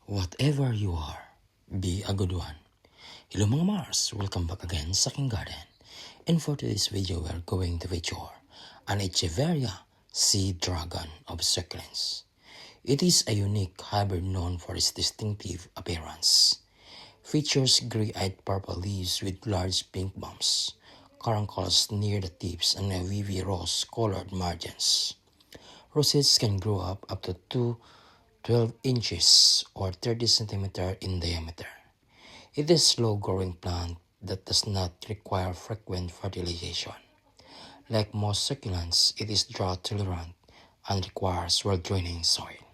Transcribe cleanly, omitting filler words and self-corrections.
Whatever you are, be a good one. Hello mga Mars, welcome back again sa aking garden. And for today's video, we are going to feature an Echeveria sea dragon of succulents. It is a unique hybrid known for its distinctive appearance. Features gray-eyed purple leaves with large pink bumps, caruncles near the tips and a wavy rose-colored margins. Rosettes can grow up to 12 inches or 30 centimeters in diameter. It is a slow-growing plant that does not require frequent fertilization. Like most succulents, it is drought-tolerant and requires well-draining soil.